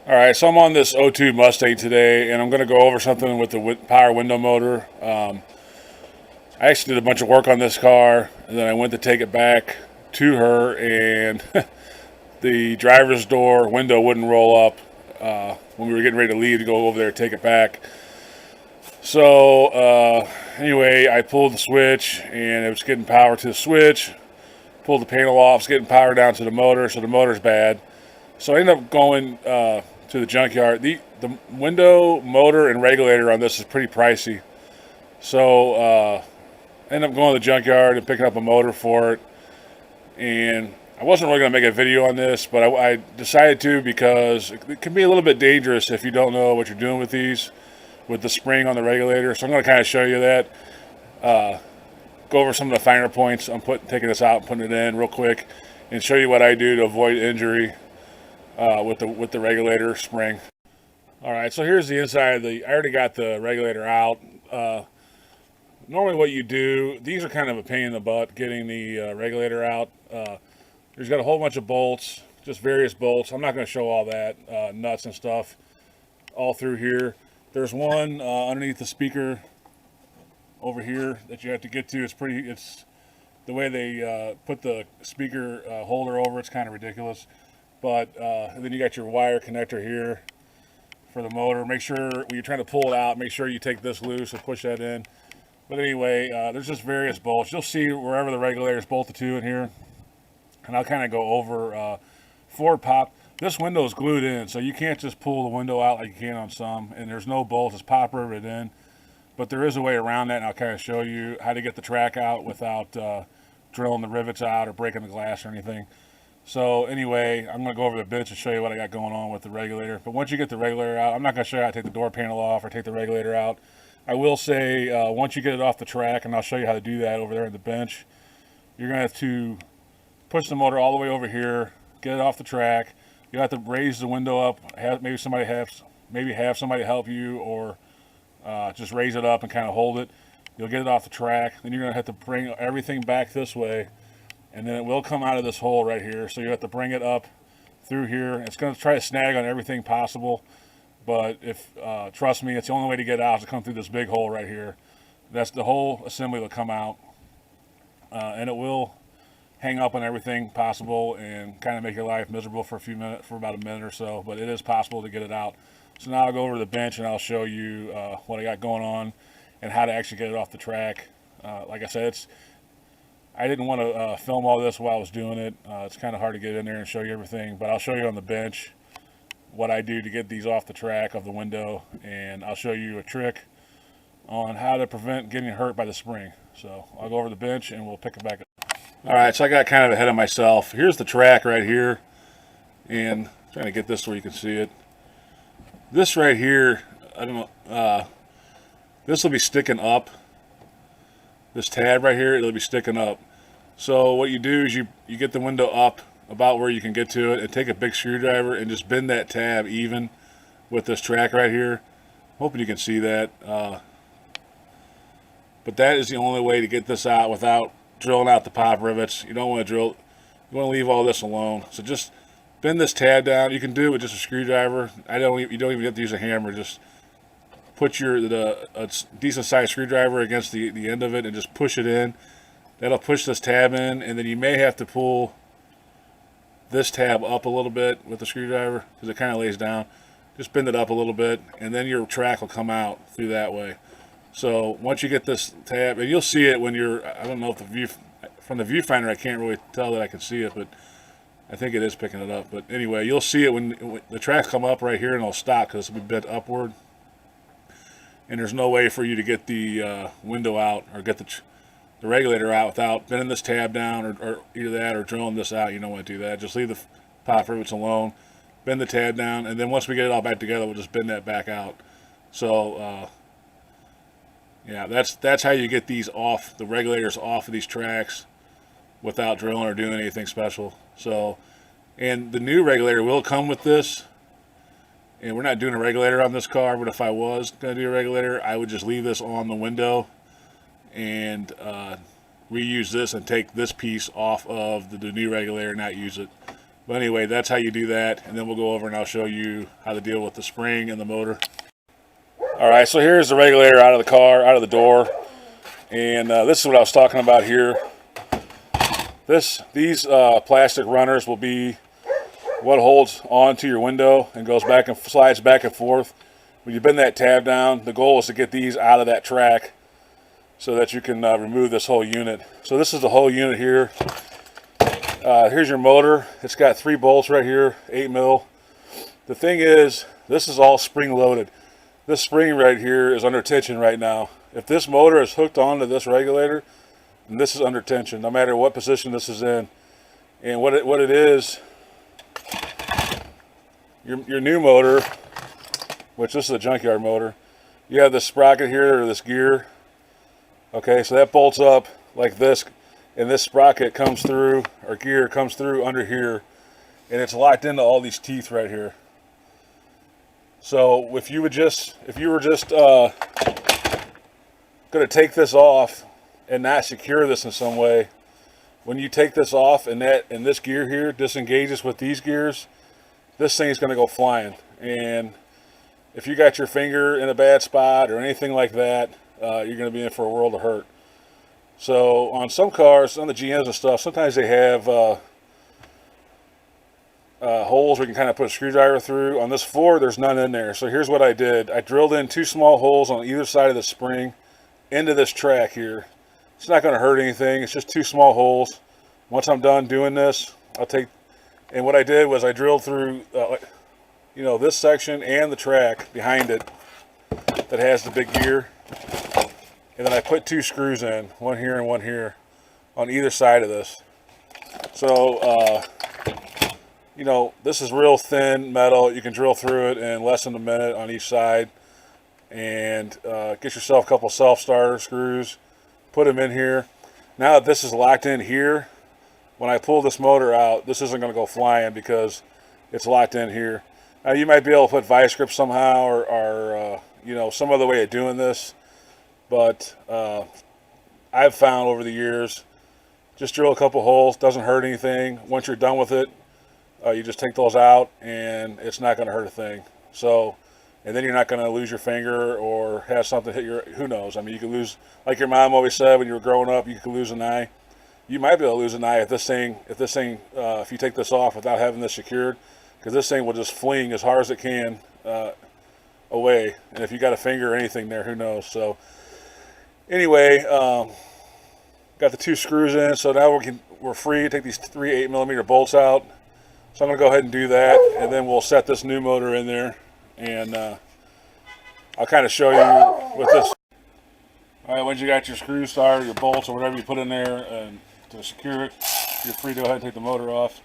All right, so I'm on this '02 Mustang today, and I'm going to go over something with the power window motor. I actually did a bunch of work on this car, and then I went to take it back to her, and the driver's door window wouldn't roll up when we were getting ready to leave to go over there and take it back. So anyway, I pulled the switch, and it was getting power to the switch. Pulled the panel off, it's getting power down to the motor, so the motor's bad. So I ended up going to the junkyard. The window, motor, and regulator on this is pretty pricey. So I ended up going to the junkyard and picking up a motor for it. And I wasn't really going to make a video on this, but I decided to because it can be a little bit dangerous if you don't know what you're doing with these, with the spring on the regulator. So I'm going to kind of show you that. Go over some of the finer points. I'm taking this out and putting it in real quick, and show you what I do to avoid injury with the regulator spring. All right, so here's the inside of I already got the regulator out. Normally what you do, these are kind of a pain in the butt getting the regulator out. There's got a whole bunch of bolts, just various bolts. I'm not going to show all that, nuts and stuff all through here. There's one underneath the speaker over here that you have to get to. It's the way they put the speaker holder over, it's kind of ridiculous. But then you got your wire connector here for the motor. Make sure when you're trying to pull it out, make sure you take this loose and push that in. But anyway, there's just various bolts. You'll see wherever the regulator is bolted to in here. And I'll kind of go over forward pop. This window is glued in, so you can't just pull the window out like you can on some. And there's no bolts, it's pop riveted in. But there is a way around that, and I'll kind of show you how to get the track out without drilling the rivets out or breaking the glass or anything. So anyway, I'm going to go over the bench and show you what I got going on with the regulator. But once you get the regulator out, I'm not going to show you how to take the door panel off or take the regulator out. I will say once you get it off the track, and I'll show you how to do that over there at the bench, you're going to have to push the motor all the way over here, get it off the track. You'll have to raise the window up, maybe have somebody help you, or just raise it up and kind of hold it. You'll get it off the track. Then you're going to have to bring everything back this way, and then it will come out of this hole right here. So you have to bring it up through here. It's going to try to snag on everything possible, but trust me, it's the only way to get out is to come through this big hole right here. That's the whole assembly will come out, and it will hang up on everything possible and kind of make your life miserable for about a minute or so, but it is possible to get it out. So now I'll go over to the bench and I'll show you what I got going on and how to actually get it off the track. Like I said, I didn't want to film all this while I was doing it. It's kind of hard to get in there and show you everything, but I'll show you on the bench what I do to get these off the track of the window, and I'll show you a trick on how to prevent getting hurt by the spring. So I'll go over the bench and we'll pick it back up. All right, so I got kind of ahead of myself. Here's the track right here, and I'm trying to get this where you can see it. This right here, I don't know, this will be sticking up. This tab right here, it'll be sticking up. So what you do is you get the window up about where you can get to it, and take a big screwdriver and just bend that tab even with this track right here. Hoping you can see that. But that is the only way to get this out without drilling out the pop rivets. You don't want to drill, you want to leave all this alone. So just bend this tab down. You can do it with just a screwdriver. You don't even have to use a hammer. Just put a decent sized screwdriver against the end of it and just push it in. That'll push this tab in, and then you may have to pull this tab up a little bit with the screwdriver because it kind of lays down. Just bend it up a little bit, and then your track will come out through that way. So once you get this tab, and you'll see it when I don't know if from the viewfinder I can't really tell that I can see it, but I think it is picking it up. But anyway, you'll see it when the tracks come up right here, and it'll stop because it'll be bent upward. And there's no way for you to get the window out or get the regulator out without bending this tab down or either that or drilling this out. You don't want to do that. Just leave the pop rivets alone, bend the tab down, and then once we get it all back together, we'll just bend that back out. So yeah, that's how you get these off, the regulators off of these tracks without drilling or doing anything special. So, and the new regulator will come with this. And we're not doing a regulator on this car, but if I was going to do a regulator, I would just leave this on the window and reuse this and take this piece off of the new regulator and not use it. But anyway, that's how you do that, and then we'll go over and I'll show you how to deal with the spring and the motor. All right, so here's the regulator out of the car, out of the door, and this is what I was talking about here. These plastic runners will be what holds onto your window and goes back and slides back and forth. When you bend that tab down, the goal is to get these out of that track so that you can remove this whole unit. So this is the whole unit here. Here's your motor. It's got 3 bolts right here, 8 mil. The thing is, this is all spring loaded. This spring right here is under tension right now. If this motor is hooked onto this regulator, then this is under tension, no matter what position this is in. And what it is, your new motor, which this is a junkyard motor, you have this sprocket here, or this gear. Okay, so that bolts up like this, and this sprocket comes through, or gear comes through under here, and it's locked into all these teeth right here. So if you were just going to take this off and not secure this in some way, when you take this off and this gear here disengages with these gears, this thing's going to go flying. And if you got your finger in a bad spot or anything like that, you're going to be in for a world of hurt. So on some cars, on the GMs and stuff, sometimes they have holes where you can kind of put a screwdriver through. On this Ford, there's none in there. So here's what I did. I drilled in 2 small holes on either side of the spring into this track here. It's not going to hurt anything. It's just 2 small holes. Once I'm done doing this, I'll take, and what I did was I drilled through, this section and the track behind it that has the big gear. And then I put 2 screws in, one here and one here, on either side of this. So, this is real thin metal. You can drill through it in less than a minute on each side. And get yourself a couple self-starter screws, put them in here. Now that this is locked in here, when I pull this motor out, this isn't going to go flying because it's locked in here. Now you might be able to put vice grips somehow, or some other way of doing this. But I've found over the years, just drill a couple holes, doesn't hurt anything. Once you're done with it, you just take those out and it's not going to hurt a thing. So, and then you're not going to lose your finger or have something hit your, who knows. I mean, you could lose, like your mom always said when you were growing up, you could lose an eye. You might be able to lose an eye if if you take this off without having this secured, because this thing will just fling as hard as it can away. And if you got a finger or anything there, who knows. So anyway, got the 2 screws in, so now we're free to take these 3 8mm bolts out. So I'm going to go ahead and do that, and then we'll set this new motor in there, and I'll kind of show you with this. All right, once you got your screw started, your bolts or whatever you put in there and to secure it, you're free to go ahead and take the motor off.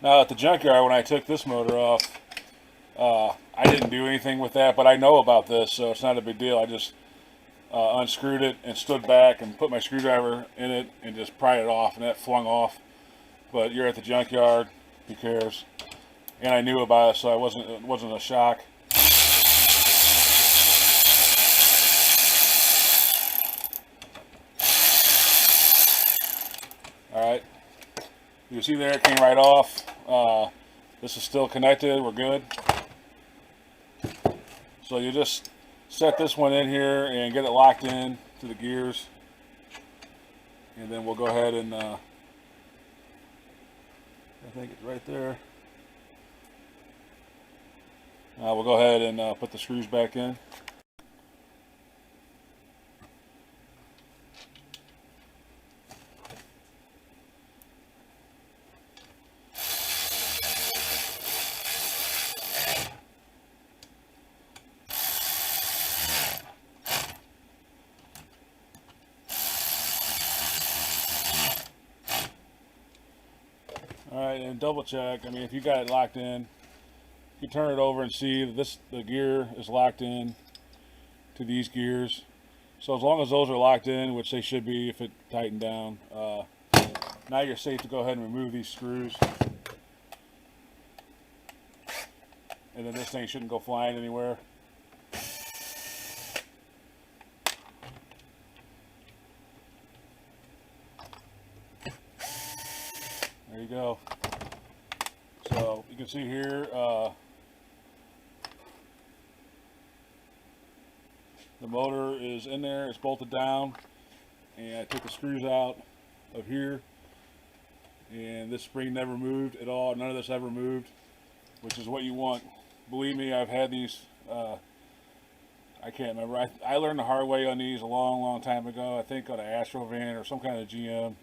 Now at the junkyard, when I took this motor off, I didn't do anything with that, but I know about this, so it's not a big deal. I just unscrewed it and stood back and put my screwdriver in it and just pried it off, and that flung off. But you're at the junkyard, who cares? And I knew about it, so it wasn't a shock. All right, you can see there it came right off. This is still connected. We're good. So you just set this one in here and get it locked in to the gears, and then we'll go ahead and I think it's right there. We'll go ahead and put the screws back in. Alright, and double check. I mean, if you got it locked in, you turn it over and see that the gear is locked in to these gears. So as long as those are locked in, which they should be if it tightened down, now you're safe to go ahead and remove these screws. and then this thing shouldn't go flying anywhere. There you go. So you can see here, the motor is in there, it's bolted down, and I took the screws out of here, and this spring never moved at all. None of this ever moved, which is what you want. Believe me, I've had these, I can't remember. I learned the hard way on these a long time ago. I think on an Astrovan or some kind of GM.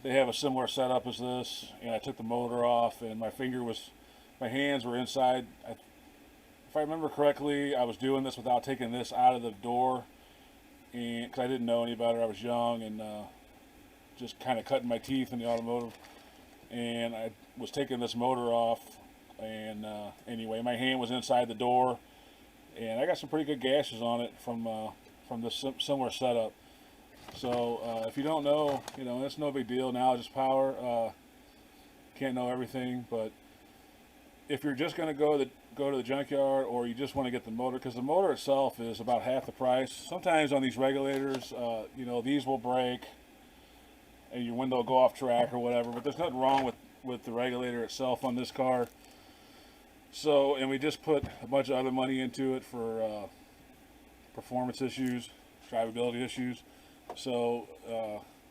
They have a similar setup as this, and I took the motor off, and my hands were inside. If I remember correctly, I was doing this without taking this out of the door, and because I didn't know any better. I was young and just kind of cutting my teeth in the automotive, and I was taking this motor off, and anyway, my hand was inside the door, and I got some pretty good gashes on it from this similar setup. So if you don't know, it's no big deal. Now just power. Can't know everything, but if you're just going to go to the junkyard, or you just want to get the motor, because the motor itself is about half the price. Sometimes on these regulators, these will break and your window will go off track or whatever, but there's nothing wrong with the regulator itself on this car. So, and we just put a bunch of other money into it for performance issues, drivability issues. So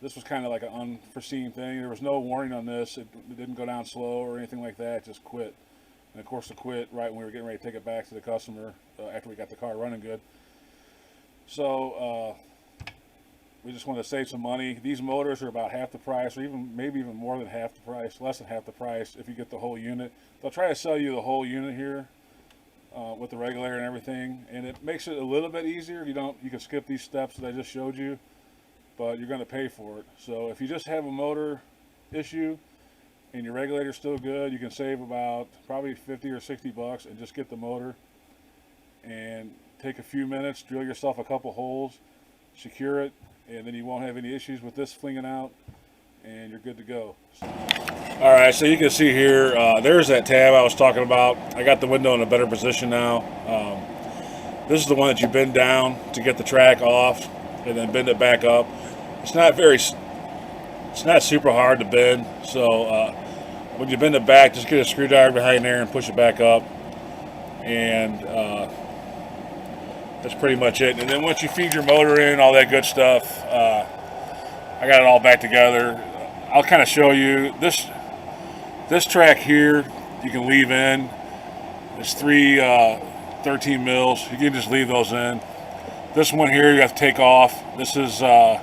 this was kind of like an unforeseen thing. There was no warning on this. It didn't go down slow or anything like that. It just quit. And of course it quit right when we were getting ready to take it back to the customer after we got the car running good. So we just want to save some money. These motors are about half the price, or maybe even more than half the price, less than half the price if you get the whole unit. They'll try to sell you the whole unit here with the regulator and everything, and it makes it a little bit easier. You can skip these steps that I just showed you, but you're going to pay for it. So if you just have a motor issue and your regulator's still good, you can save about probably 50 or 60 bucks and just get the motor and take a few minutes, drill yourself a couple holes, secure it, and then you won't have any issues with this flinging out, and you're good to go. All right, so you can see here, there's that tab I was talking about. I got the window in a better position now. This is the one that you bend down to get the track off, and then bend it back up. It's not super hard to bend, so when you bend it back, just get a screwdriver behind there and push it back up, and that's pretty much it. And then once you feed your motor in, all that good stuff, I got it all back together. I'll kind of show you this track here. You can leave in. It's 13 mils. You can just leave those in. This one here you have to take off. This is 11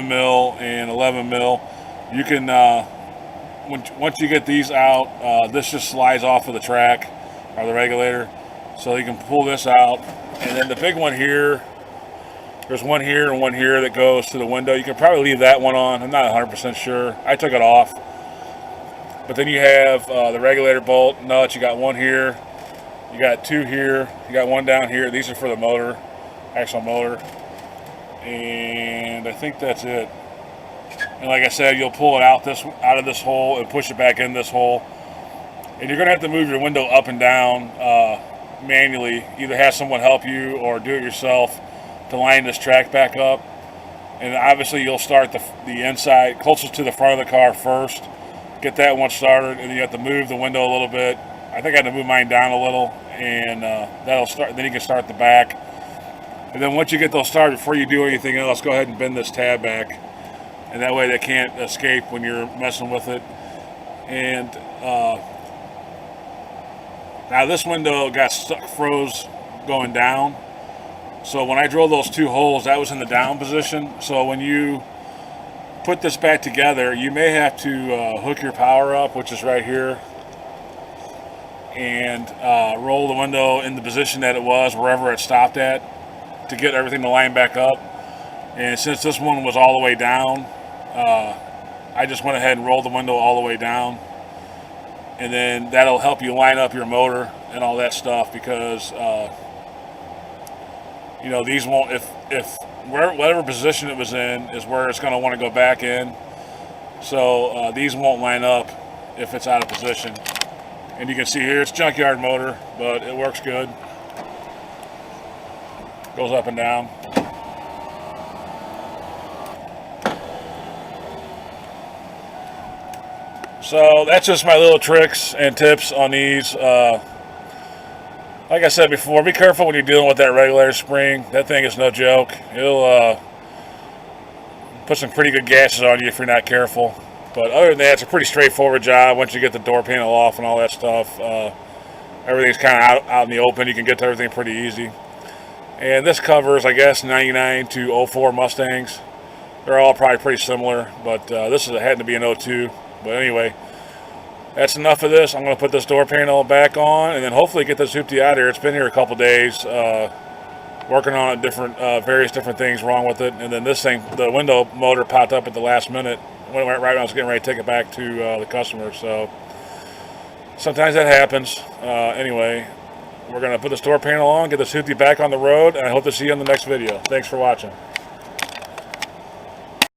mil and 11 mil. You can once you get these out, this just slides off of the track or the regulator, so you can pull this out. And then the big one here, there's one here and one here that goes to the window. You can probably leave that one on. I'm not 100% sure. I took it off. But then you have the regulator bolt nuts. You got one here, you got two here, you got one down here. These are for the motor, actual motor. And I think that's it. And like I said, you'll pull it out of this hole and push it back in this hole. And you're going to have to move your window up and down manually. Either have someone help you or do it yourself to line this track back up. And obviously you'll start the inside closest to the front of the car first. Get that one started, and then you have to move the window a little bit. I think I had to move mine down a little, and that'll start. Then you can start the back. And then once you get those started, before you do anything else, go ahead and bend this tab back. And that way they can't escape when you're messing with it. And now this window got froze going down. So when I drilled those two holes, that was in the down position. So when you put this back together, you may have to hook your power up, which is right here, and roll the window in the position that it was, wherever it stopped at, to get everything to line back up. And since this one was all the way down, I just went ahead and rolled the window all the way down, and then that'll help you line up your motor and all that stuff, because these won't, if whatever position it was in is where it's going to want to go back in. So these won't line up if it's out of position. And you can see here it's junkyard motor, but it works good. Goes up and down. So that's just my little tricks and tips on these. Like I said before, be careful when you're dealing with that regulator spring. That thing is no joke. It'll put some pretty good gashes on you if you're not careful. But other than that, it's a pretty straightforward job once you get the door panel off and all that stuff. Everything's kind of out in the open. You can get to everything pretty easy. And this covers, I guess, 99 to 04 Mustangs. They're all probably pretty similar, but this had to be an 02. But anyway, that's enough of this. I'm going to put this door panel back on and then hopefully get this hoopty out of here. It's been here a couple days, working on different, various different things wrong with it. And then this thing, the window motor popped up at the last minute, right when I was getting ready to take it back to the customer. So sometimes that happens. Anyway, we're going to put this door panel on, get this hoopty back on the road, and I hope to see you in the next video. Thanks for watching.